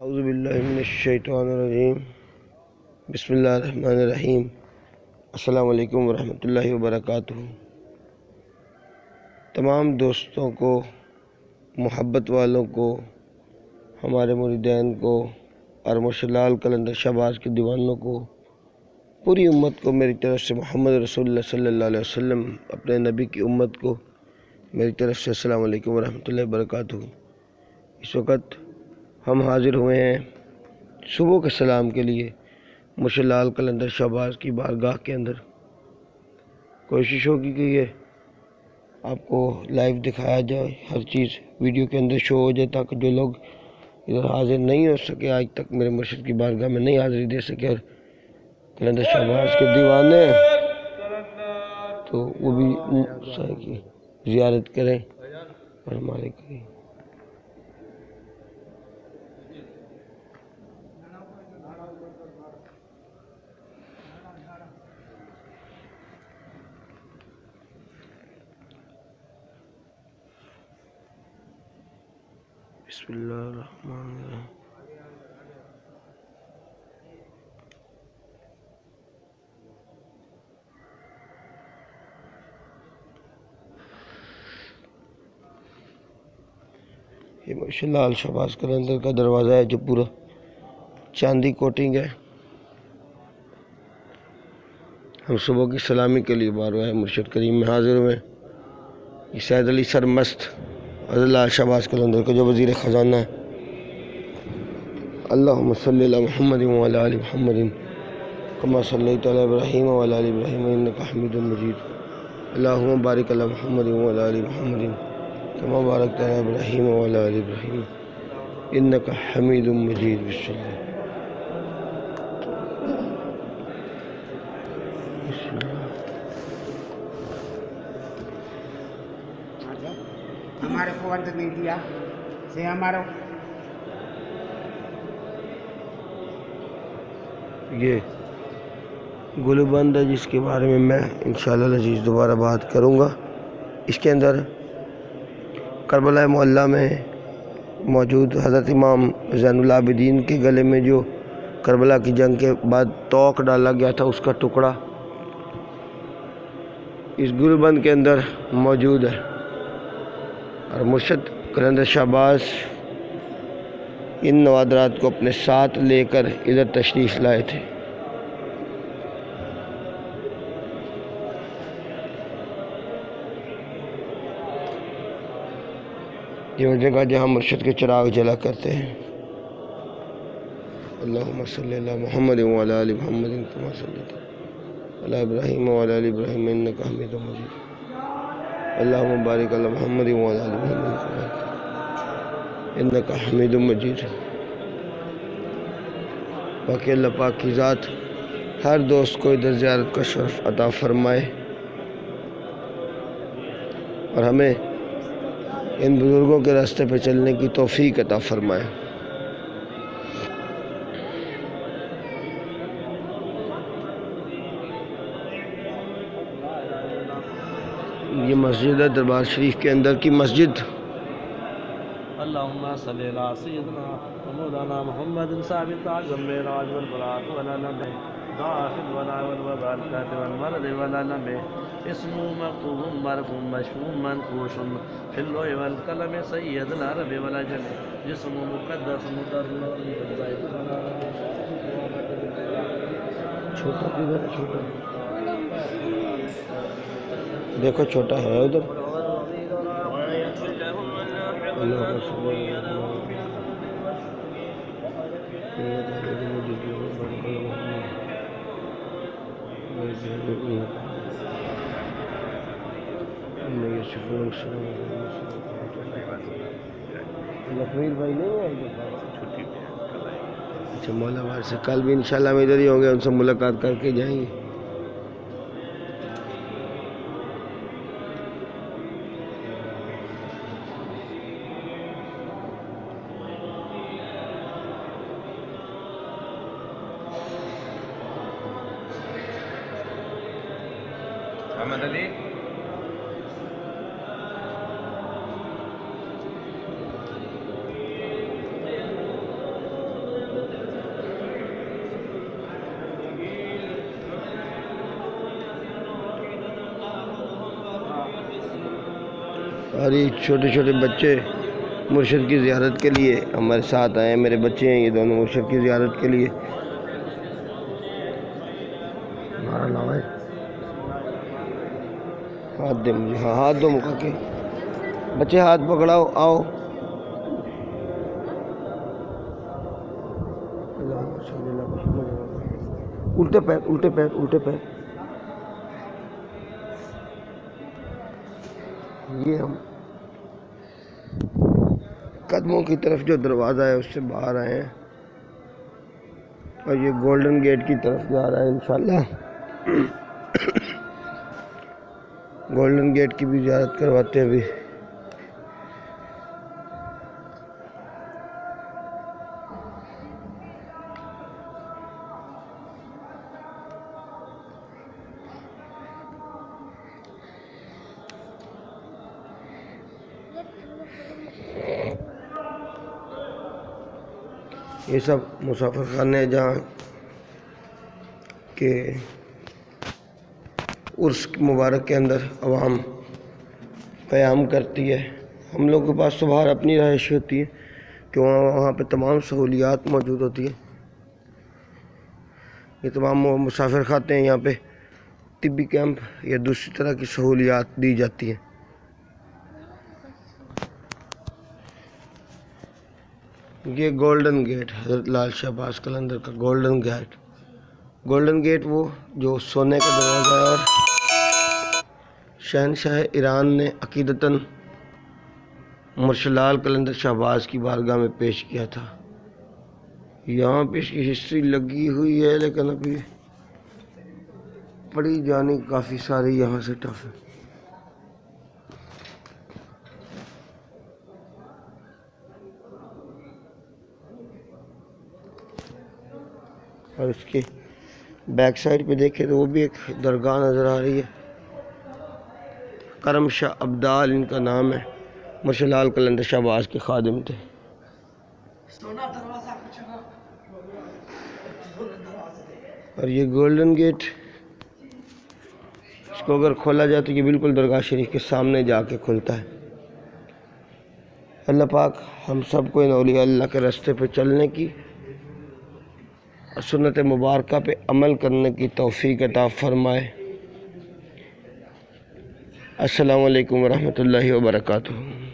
औज़ुबिल्लाहिमिनश्शैतानिर्रजीम बिस्मिल्लाहिर्रहमानिर्रहीम अस्सलामु अलैकुम वरहमतुल्लाहि वबरकातुहू। तमाम दोस्तों को, मोहब्बत वालों को, हमारे मुरीदैन को और मुर्शिद कलंदर शहबाज के दीवानों को, पूरी उम्मत को मेरी तरफ़ से मोहम्मद रसूलुल्लाह सल्लल्लाहु अलैहि वसल्लम अपने नबी की उम्मत को मेरी तरफ़ से अस्सलामु अलैकुम वरहमतुल्लाहि वबरकातुहू। इस वक्त हम हाज़िर हुए हैं सुबह के सलाम के लिए मुर्शिद कलंदर शहबाज की बारगाह के अंदर। कोशिश होगी कि ये आपको लाइव दिखाया जाए, हर चीज़ वीडियो के अंदर शो हो जाए, ताकि जो लोग इधर हाजिर नहीं हो सके, आज तक मेरे मुर्शिद की बारगाह में नहीं हाज़िरी दे सके और कलंदर शहबाज के दीवाने, तो वो भी की ज़ियारत करें और हमारे करें। बिस्मिल्लाहिर्रहमानिर्रहीम। ये मुर्शिद शहबाज कलंदर का दरवाज़ा है जो पूरा चांदी कोटिंग है। हम सुबह की सलामी के लिए बारगाह मुर्शिद करीम में हाज़िर हुए। ये सैयद अली सरमस्त अज़लाल शहबाज कलंदर का जो वज़ीर ख़ज़ाना है। अल्लाहुम्मा सल्लि अला मुहम्मदिन व अला आलि मुहम्मदिन कमा सल्लैता अला इब्राहीम व अला आलि इब्राहीम इन्नका हमीदुम मजीद। अल्लाहुम्मा बारिक अला मुहम्मदिन व अला आलि मुहम्मदिन कमा बारकता अला इब्राहीम व अला आलि इब्राहीम इन्नका हमीदुम मजीद। बिस्मिल्लाह। हमारे को अंत नहीं दिया से हमारा ये गुलबंद है जिसके बारे में मैं इंशाअल्लाह अज़ीज़ दोबारा बात करूँगा। इसके अंदर करबला मोहल्ला में मौजूद हज़रत इमाम ज़ैनुल आबिदीन के गले में जो करबला की जंग के बाद तोक डाला गया था, उसका टुकड़ा इस गुलबंद के अंदर मौजूद है। और मुर्शिद कलंदर शहबाज इन नवादरात को अपने साथ लेकर इधर तशरीफ़ लाए थे। ये वो जगह जहाँ मुर्शिद के चिराग जला करते हैं। अल्लाहुम्मा सल्लि अला मुहम्मद व अला आलि मुहम्मद कमा सल्लैता अला इब्राहीम व अला आलि इब्राहीम इन्नका हमीदुम मजीद। अल्लाहुम्मा बारिक अला मुहम्मद व अला आलि मुहम्मद इन्नका हमीदुम मजीद। बाकी अल्लाह पाक की ज़ात हर दोस्त को इधर ज़ियारत का शर्फ अता फ़रमाए और हमें इन बुज़ुर्गों के रास्ते पे चलने की तौफ़ीक अता फ़रमाए। ये मस्जिद है, दरबार शरीफ के अंदर की मस्जिद। अल्लाहुम्मा सल्लि अला सय्यिदिना व मौलाना मुहम्मदिन साबित आज़म मेराज वल बरात वल नबी दाखिल वला वल बरकत वल मर्द वल नबी इसमु मक्तूम मरफूम मशफूम मनकूशुन फिल लोह वल कलम सय्यदुल अरब वल अजम जिस्मु मुक़द्दस मुदर्रर छोटा किधर है? छोटा देखो, छोटा है उधर। लखमीर भाई नहीं आएंगे? अच्छा, मौलावार से कल भी इंशाल्लाह हम इधर ही होंगे, उनसे मुलाकात करके जाएंगे। मोहम्मद अली और ये छोटे छोटे बच्चे मुर्शिद की ज़ियारत के लिए हमारे साथ आए हैं। मेरे बच्चे हैं ये दोनों मुर्शिद की ज़ियारत के लिए। नारा लाओ, हाथ दे मुझे, हाँ हाथ दो मुका के, बच्चे हाथ पकड़ाओ, आओ। उल्टे पैर, उल्टे पैर, उल्टे पैर। ये हम कदमों की तरफ जो दरवाज़ा है उससे बाहर आए हैं और ये गोल्डन गेट की तरफ जा रहा है इंशाल्लाह। गोल्डन गेट की भी ज़ियारत करवाते हैं अभी। ये सब मुसाफिर खाने जहाँ के उर्स मुबारक के अंदर अवाम क़याम करती है। हम लोग के पास तो बाहर अपनी रहायश होती है कि वहाँ पे तमाम सहूलियात मौजूद होती हैं। ये तमाम मुसाफिर खाते हैं, यहाँ पे तिब्बी कैंप या दूसरी तरह की सहूलियात दी जाती हैं। ये गोल्डन गेट, हज़रत लाल शहबाज कलंदर का गोल्डन गेट। गोल्डन गेट वो जो सोने का दरवाज़ा है और शहनशाह ईरान ने अकीदतन मुर्शिद लाल कलंदर शहबाज की बारगाह में पेश किया था। यहाँ पे इसकी हिस्ट्री लगी हुई है लेकिन अभी पढ़ी जानी काफ़ी सारी यहाँ से टफ है। और इसके बैक साइड पे देखें तो वो भी एक दरगाह नज़र आ रही है। करम शाह अब्दाल इनका नाम है, मुर्शिद लाल कलंदर शहबाज के खादिम थे। और ये गोल्डन गेट, इसको अगर खोला जाए तो ये बिल्कुल दरगाह शरीफ के सामने जाके खुलता है। अल्लाह पाक हम सबको इन औलिया अल्लाह के रास्ते पे चलने की, सुन्नत मुबारका पे अमल करने की तौफीक अता फरमाए। अस्सलामु अलैकुम वरहमतुल्लाहि वबरकातुहू।